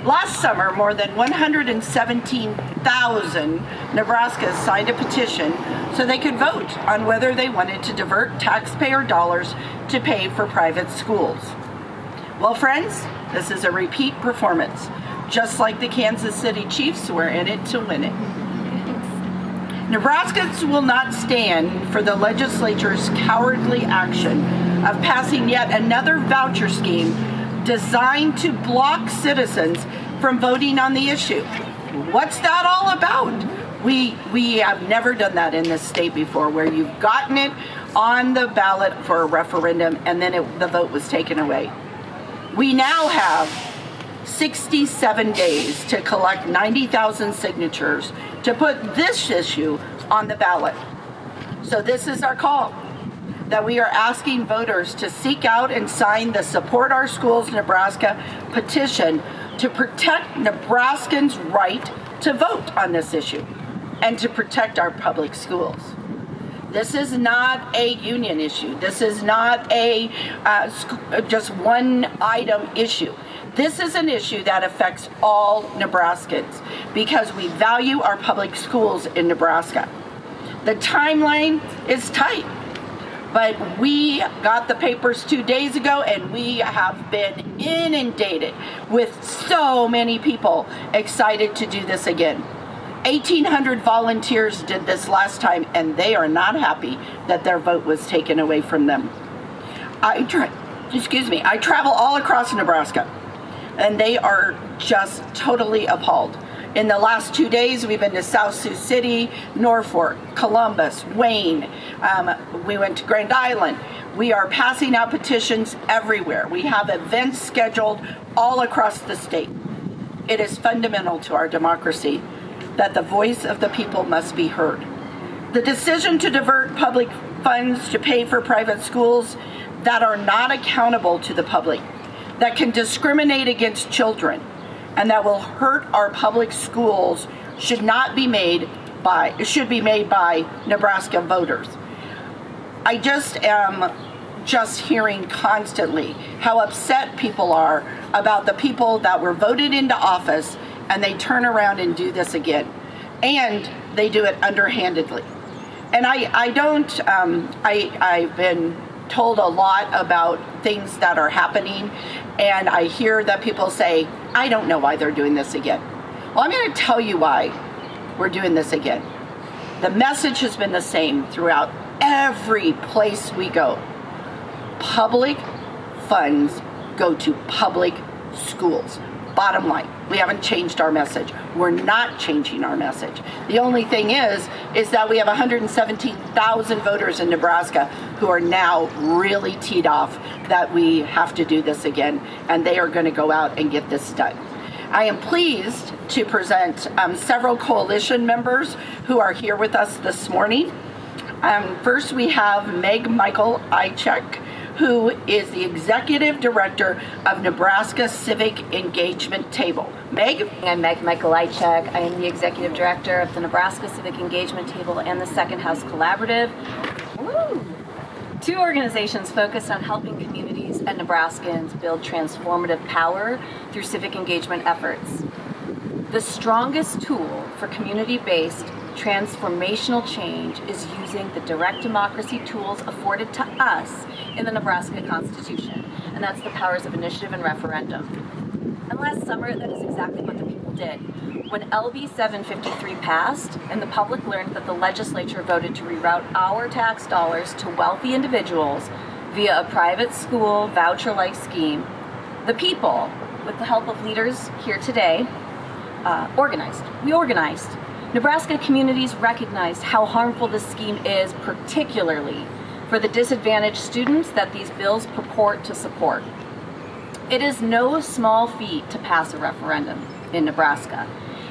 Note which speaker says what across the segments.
Speaker 1: Last summer, more than 117,000 Nebraskans signed a petition so they could vote on whether they wanted to divert taxpayer dollars to pay for private schools. Well, friends, this is a repeat performance. Just like the Kansas City Chiefs, we're in it to win it. Nebraskans will not stand for the legislature's cowardly action of passing yet another voucher scheme designed to block citizens from voting on the issue. What's that all about? We have never done that in this state before, where you've gotten it on the ballot for a referendum and then the vote was taken away. We now have 67 days to collect 90,000 signatures to put this issue on the ballot. So this is our call, that we are asking voters to seek out and sign the Support Our Schools Nebraska petition to protect Nebraskans' right to vote on this issue and to protect our public schools. This is not a union issue. This is not a just one item issue. This is an issue that affects all Nebraskans because we value our public schools in Nebraska. The timeline is tight, but we got the papers 2 days ago and we have been inundated with so many people excited to do this again. 1,800 volunteers did this last time and they are not happy that their vote was taken away from them. I travel all across Nebraska and they are just totally appalled. In the last 2 days, we've been to South Sioux City, Norfolk, Columbus, Wayne. We went to Grand Island. We are passing out petitions everywhere. We have events scheduled all across the state. It is fundamental to our democracy that the voice of the people must be heard. The decision to divert public funds to pay for private schools that are not accountable to the public, that can discriminate against children, and that will hurt our public schools should be made by Nebraska voters. I am hearing constantly how upset people are about the people that were voted into office and they turn around and do this again. And they do it underhandedly. And I've been told a lot about things that are happening, and I hear that people say, I don't know why they're doing this again. Well, I'm going to tell you why we're doing this again. The message has been the same throughout every place we go. Public funds go to public schools. Bottom line, we haven't changed our message. We're not changing our message. The only thing is that we have 117,000 voters in Nebraska who are now really teed off that we have to do this again, and they are going to go out and get this done. I am pleased to present several coalition members who are here with us this morning. First, we have Meg Michael-Ichek, who is the Executive Director of Nebraska Civic Engagement Table. Meg?
Speaker 2: I'm Meg Michael-Ichek. I am the Executive Director of the Nebraska Civic Engagement Table and the Second House Collaborative. Woo! Two organizations focused on helping communities and Nebraskans build transformative power through civic engagement efforts. The strongest tool for community-based transformational change is using the direct democracy tools afforded to us in the Nebraska Constitution, and that's the powers of initiative and referendum. And last summer, that is exactly what the people did. When LB1402 passed and the public learned that the legislature voted to reroute our tax dollars to wealthy individuals via a private school voucher-like scheme, the people, with the help of leaders here today, organized. We organized. Nebraska communities recognized how harmful this scheme is, particularly for the disadvantaged students that these bills purport to support. It is no small feat to pass a referendum in Nebraska.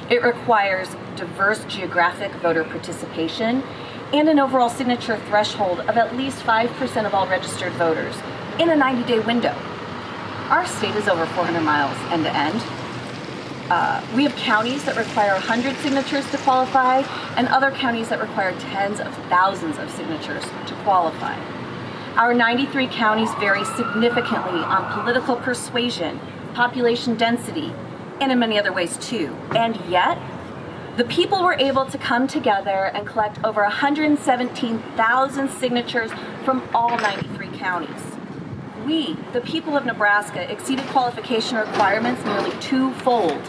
Speaker 2: It requires diverse geographic voter participation and an overall signature threshold of at least 5% of all registered voters in a 90-day window. Our state is over 400 miles end to end. We have counties that require 100 signatures to qualify and other counties that require tens of thousands of signatures to qualify. Our 93 counties vary significantly on political persuasion, population density, and in many other ways too. And yet, the people were able to come together and collect over 117,000 signatures from all 93 counties. We, the people of Nebraska, exceeded qualification requirements nearly twofold.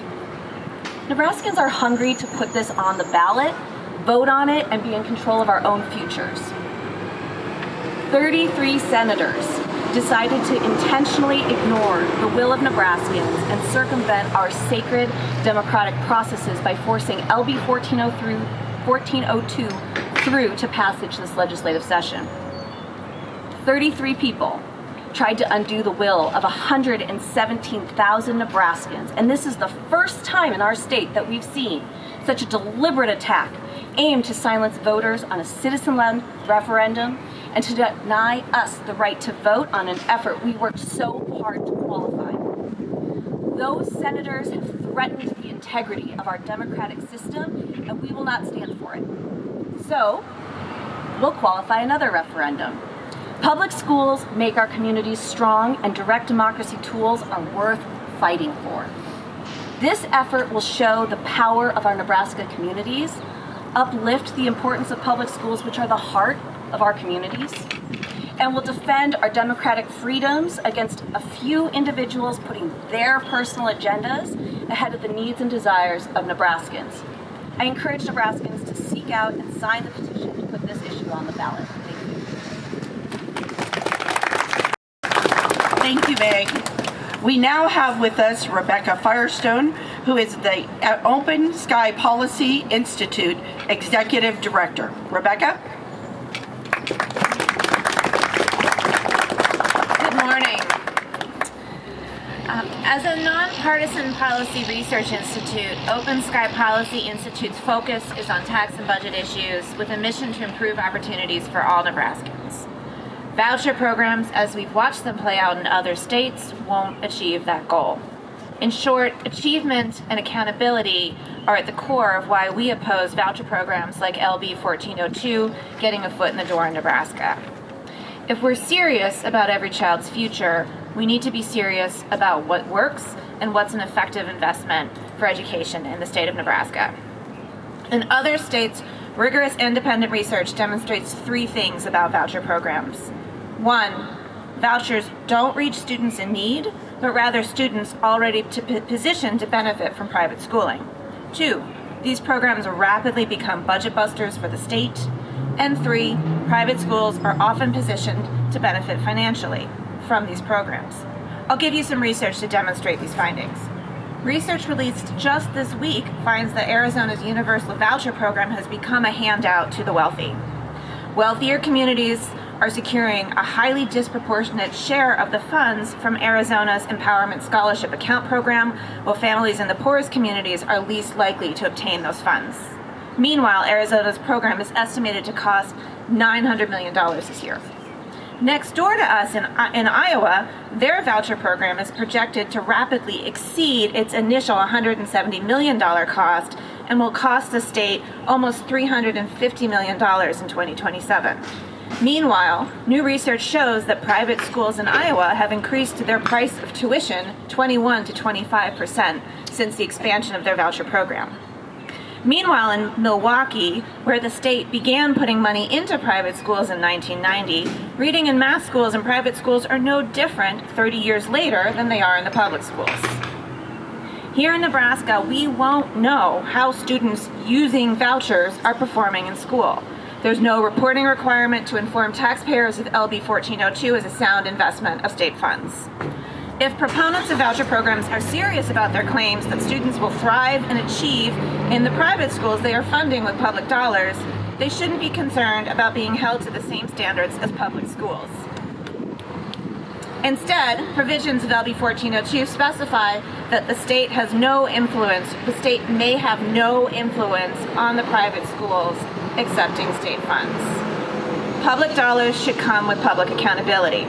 Speaker 2: Nebraskans are hungry to put this on the ballot, vote on it, and be in control of our own futures. 33 senators decided to intentionally ignore the will of Nebraskans and circumvent our sacred democratic processes by forcing LB1402 through to passage this legislative session. 33 people tried to undo the will of 117,000 Nebraskans, and this is the first time in our state that we've seen such a deliberate attack aimed to silence voters on a citizen-led referendum and to deny us the right to vote on an effort we worked so hard to qualify. Those senators have threatened the integrity of our democratic system, and we will not stand for it. So, we'll qualify another referendum. Public schools make our communities strong, and direct democracy tools are worth fighting for. This effort will show the power of our Nebraska communities, uplift the importance of public schools, which are the heart of our communities, and will defend our democratic freedoms against a few individuals putting their personal agendas ahead of the needs and desires of Nebraskans. I encourage Nebraskans to seek out and sign the petition to put this issue on the ballot.
Speaker 1: Thank you, Meg. We now have with us Rebecca Firestone, who is the Open Sky Policy Institute Executive Director. Rebecca?
Speaker 3: Good morning. As a nonpartisan policy research institute, Open Sky Policy Institute's focus is on tax and budget issues with a mission to improve opportunities for all Nebraskans. Voucher programs, as we've watched them play out in other states, won't achieve that goal. In short, achievement and accountability are at the core of why we oppose voucher programs like LB1402 getting a foot in the door in Nebraska. If we're serious about every child's future, we need to be serious about what works and what's an effective investment for education in the state of Nebraska. In other states, rigorous independent research demonstrates three things about voucher programs. One, vouchers don't reach students in need, but rather students already positioned to benefit from private schooling. Two, these programs rapidly become budget busters for the state. And three, private schools are often positioned to benefit financially from these programs. I'll give you some research to demonstrate these findings. Research released just this week finds that Arizona's universal voucher program has become a handout to the wealthy. Wealthier communities are securing a highly disproportionate share of the funds from Arizona's Empowerment Scholarship Account program, while families in the poorest communities are least likely to obtain those funds. Meanwhile, Arizona's program is estimated to cost $900 million this year. Next door to us in Iowa, their voucher program is projected to rapidly exceed its initial $170 million cost and will cost the state almost $350 million in 2027. Meanwhile, new research shows that private schools in Iowa have increased their price of tuition 21 to 25% since the expansion of their voucher program. Meanwhile, in Milwaukee, where the state began putting money into private schools in 1990, reading and math schools and private schools are no different 30 years later than they are in the public schools. Here in Nebraska, we won't know how students using vouchers are performing in school. There's no reporting requirement to inform taxpayers if LB1402 is a sound investment of state funds. If proponents of voucher programs are serious about their claims that students will thrive and achieve in the private schools they are funding with public dollars, they shouldn't be concerned about being held to the same standards as public schools. Instead, provisions of LB1402 specify that the state may have no influence on the private schools accepting state funds. Public dollars should come with public accountability.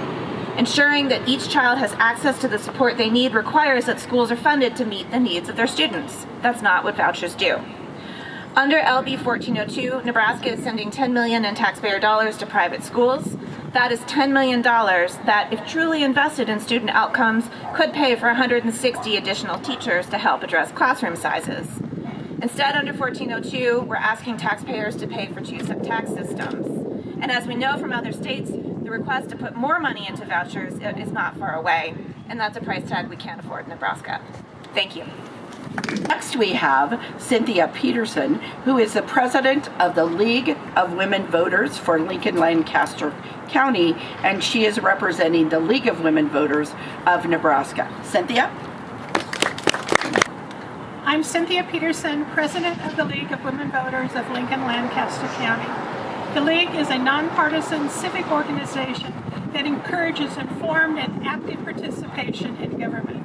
Speaker 3: Ensuring that each child has access to the support they need requires that schools are funded to meet the needs of their students. That's not what vouchers do. Under LB 1402, Nebraska is sending $10 million in taxpayer dollars to private schools. That is $10 million that, if truly invested in student outcomes, could pay for 160 additional teachers to help address classroom sizes. Instead, under 1402, we're asking taxpayers to pay for two tax systems. And as we know from other states, the request to put more money into vouchers is not far away, and that's a price tag we can't afford in Nebraska. Thank you.
Speaker 1: Next we have Cynthia Peterson, who is the president of the League of Women Voters for Lincoln-Lancaster County, and she is representing the League of Women Voters of Nebraska. Cynthia?
Speaker 4: I'm Cynthia Peterson, president of the League of Women Voters of Lincoln-Lancaster County. The League is a nonpartisan civic organization that encourages informed and active participation in government.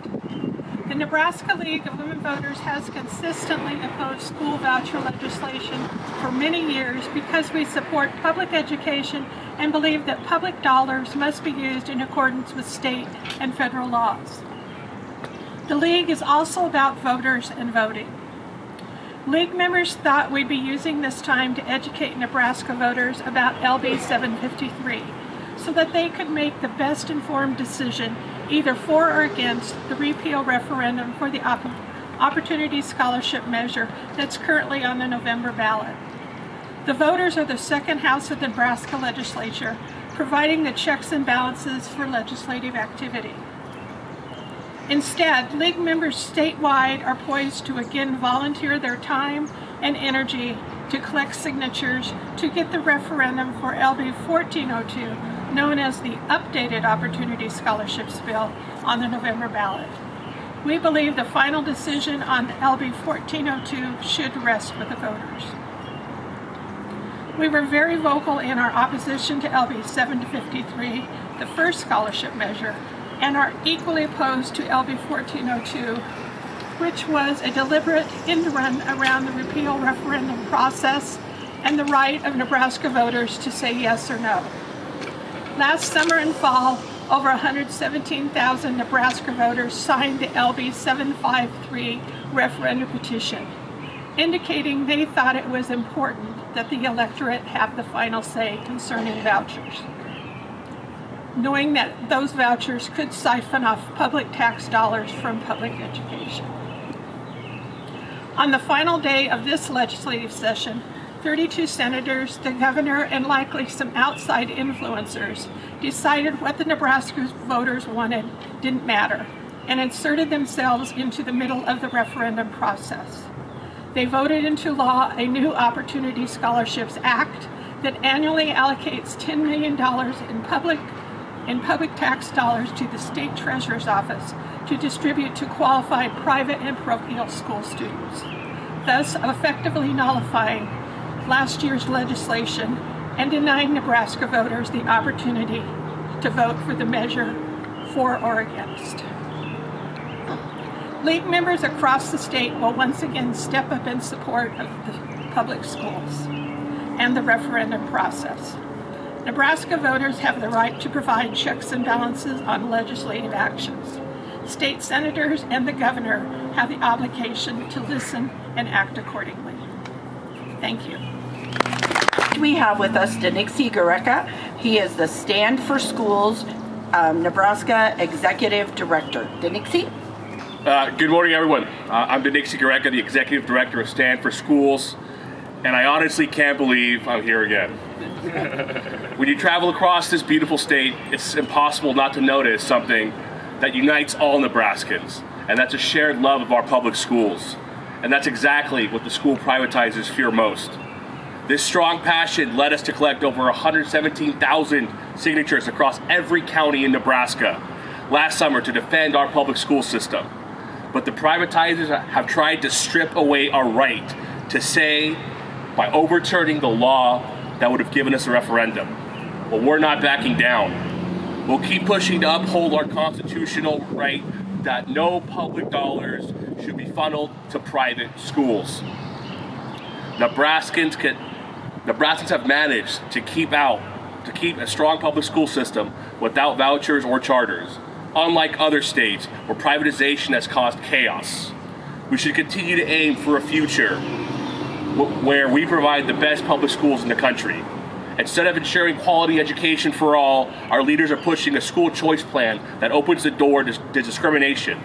Speaker 4: The Nebraska League of Women Voters has consistently opposed school voucher legislation for many years because we support public education and believe that public dollars must be used in accordance with state and federal laws. The League is also about voters and voting. League members thought we'd be using this time to educate Nebraska voters about LB1402 so that they could make the best informed decision either for or against the repeal referendum for the Opportunity Scholarship measure that's currently on the November ballot. The voters are the second house of the Nebraska legislature, providing the checks and balances for legislative activity. Instead, League members statewide are poised to again volunteer their time and energy to collect signatures to get the referendum for LB1402, known as the updated Opportunity Scholarships bill, on the November ballot. We believe the final decision on LB1402 should rest with the voters. We were very vocal in our opposition to LB753, the first scholarship measure, and are equally opposed to LB1402, which was a deliberate end run around the repeal referendum process and the right of Nebraska voters to say yes or no. Last summer and fall, over 117,000 Nebraska voters signed the LB753 Referendum Petition, indicating they thought it was important that the electorate have the final say concerning vouchers, knowing that those vouchers could siphon off public tax dollars from public education. On the final day of this legislative session, 32 senators, the governor, and likely some outside influencers decided what the Nebraska voters wanted didn't matter and inserted themselves into the middle of the referendum process. They voted into law a new Opportunity Scholarships Act that annually allocates $10 million in public tax dollars to the state treasurer's office to distribute to qualified private and parochial school students, thus effectively nullifying last year's legislation and denying Nebraska voters the opportunity to vote for the measure for or against. League members across the state will once again step up in support of the public schools and the referendum process. Nebraska voters have the right to provide checks and balances on legislative actions. State senators and the governor have the obligation to listen and act accordingly. Thank you.
Speaker 1: We have with us Denixie Gareka. He is the Stand for Schools Nebraska Executive Director. Denixie?
Speaker 5: Good morning, everyone. I'm Denixie Gareka, the Executive Director of Stand for Schools, and I honestly can't believe I'm here again. When you travel across this beautiful state, it's impossible not to notice something that unites all Nebraskans, and that's a shared love of our public schools. And that's exactly what the school privatizers fear most. This strong passion led us to collect over 117,000 signatures across every county in Nebraska last summer to defend our public school system. But the privatizers have tried to strip away our right to say by overturning the law that would have given us a referendum. Well, we're not backing down. We'll keep pushing to uphold our constitutional right that no public dollars should be funneled to private schools. Nebraskans have managed to keep a strong public school system without vouchers or charters, unlike other states where privatization has caused chaos. We should continue to aim for a future where we provide the best public schools in the country. Instead of ensuring quality education for all, our leaders are pushing a school choice plan that opens the door to discrimination.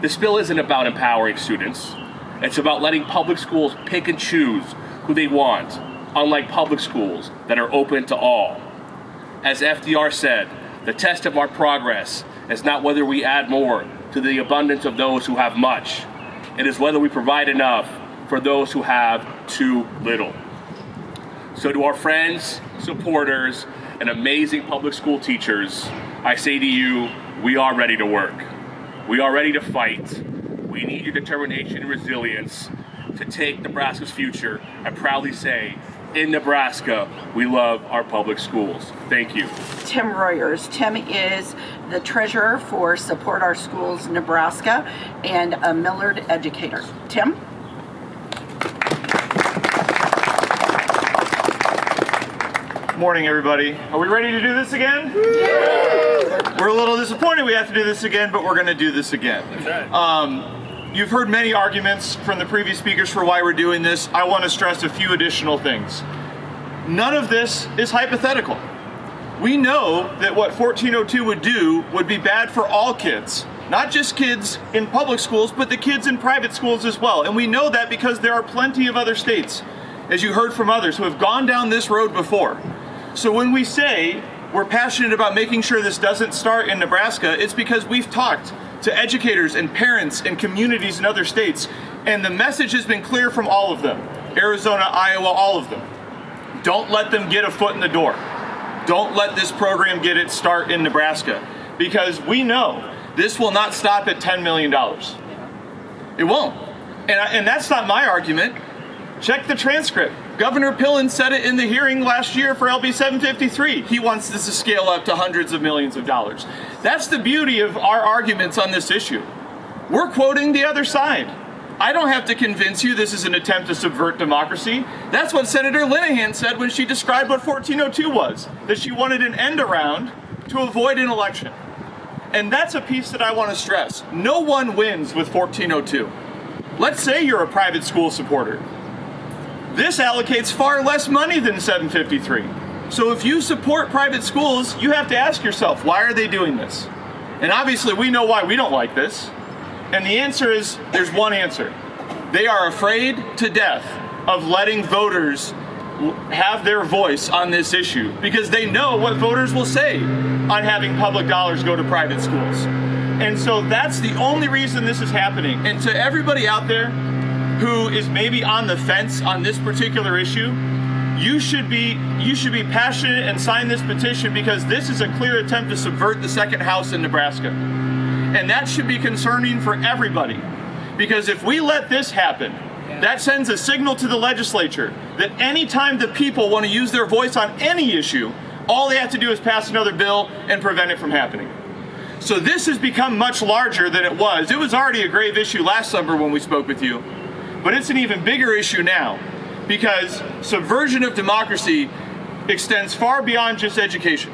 Speaker 5: This bill isn't about empowering students. It's about letting public schools pick and choose who they want, unlike public schools that are open to all. As FDR said, the test of our progress is not whether we add more to the abundance of those who have much. It is whether we provide enough for those who have too little. So to our friends, supporters, and amazing public school teachers, I say to you, we are ready to work. We are ready to fight. We need your determination and resilience to take Nebraska's future and proudly say, in Nebraska, we love our public schools. Thank you.
Speaker 1: Tim Royers. Tim is the treasurer for Support Our Schools Nebraska and a Millard educator. Tim?
Speaker 6: Morning, everybody. Are we ready to do this again? Yeah. We're a little disappointed we have to do this again, but we're going to do this again.
Speaker 5: That's right.
Speaker 6: You've heard many arguments from the previous speakers for why we're doing this. I want to stress a few additional things. None of this is hypothetical. We know that what 1402 would do would be bad for all kids, not just kids in public schools, but the kids in private schools as well. And we know that because there are plenty of other states, as you heard from others, who have gone down this road before. So when we say we're passionate about making sure this doesn't start in Nebraska, it's because we've talked to educators and parents and communities in other states, and the message has been clear from all of them. Arizona, Iowa, all of them. Don't let them get a foot in the door. Don't let this program get its start in Nebraska, because we know this will not stop at $10 million. It won't. And that's not my argument. Check the transcript. Governor Pillen said it in the hearing last year for LB1402. He wants this to scale up to hundreds of millions of dollars. That's the beauty of our arguments on this issue. We're quoting the other side. I don't have to convince you this is an attempt to subvert democracy. That's what Senator Linehan said when she described what 1402 was, that she wanted an end around to avoid an election. And that's a piece that I want to stress. No one wins with 1402. Let's say you're a private school supporter. This allocates far less money than 753. So if you support private schools, you have to ask yourself, why are they doing this? And obviously we know why we don't like this. And the answer is, there's one answer. They are afraid to death of letting voters have their voice on this issue because they know what voters will say on having public dollars go to private schools. And so that's the only reason this is happening. And to everybody out there who is maybe on the fence on this particular issue, you should be passionate and sign this petition because this is a clear attempt to subvert the second house in Nebraska. And that should be concerning for everybody. Because if we let this happen, that sends a signal to the legislature that anytime the people want to use their voice on any issue, all they have to do is pass another bill and prevent it from happening. So this has become much larger than it was. It was already a grave issue last summer when we spoke with you. But it's an even bigger issue now because subversion of democracy extends far beyond just education.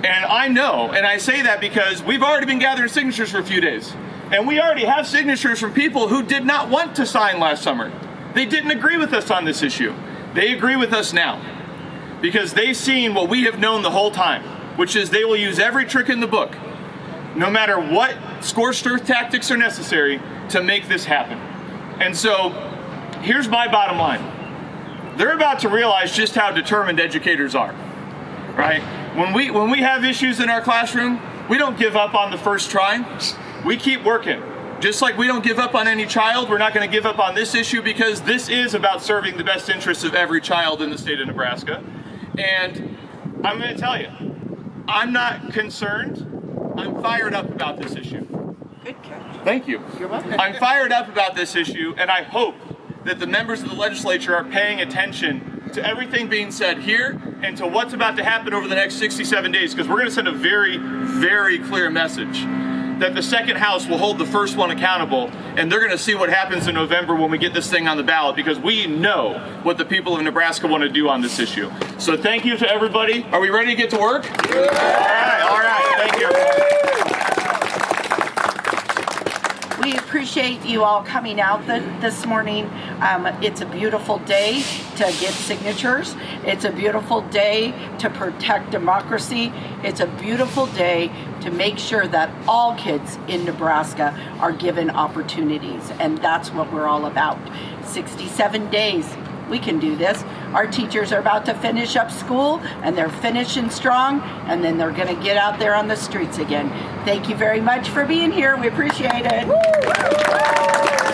Speaker 6: And I know, and I say that because we've already been gathering signatures for a few days. And we already have signatures from people who did not want to sign last summer. They didn't agree with us on this issue. They agree with us now because they've seen what we have known the whole time, which is they will use every trick in the book, no matter what scorched earth tactics are necessary to make this happen. And so, here's my bottom line. They're about to realize just how determined educators are, right? When we have issues in our classroom, we don't give up on the first try. We keep working. Just like we don't give up on any child, we're not going to give up on this issue because this is about serving the best interests of every child in the state of Nebraska. And I'm going to tell you, I'm not concerned. I'm fired up about this issue.
Speaker 1: Good catch.
Speaker 6: Thank you.
Speaker 1: You're welcome.
Speaker 6: I'm fired up about this issue, and I hope that the members of the legislature are paying attention to everything being said here and to what's about to happen over the next 67 days, because we're going to send a very, very clear message that the second house will hold the first one accountable, and they're going to see what happens in November when we get this thing on the ballot, because we know what the people of Nebraska want to do on this issue. So thank you to everybody. Are we ready to get to work? Yeah. All right. Thank you.
Speaker 1: We appreciate you all coming out this morning. It's a beautiful day to get signatures. It's a beautiful day to protect democracy. It's a beautiful day to make sure that all kids in Nebraska are given opportunities, and that's what we're all about. 67 days. We can do this. Our teachers are about to finish up school, and they're finishing strong, and then they're going to get out there on the streets again. Thank you very much for being here. We appreciate it. Woo!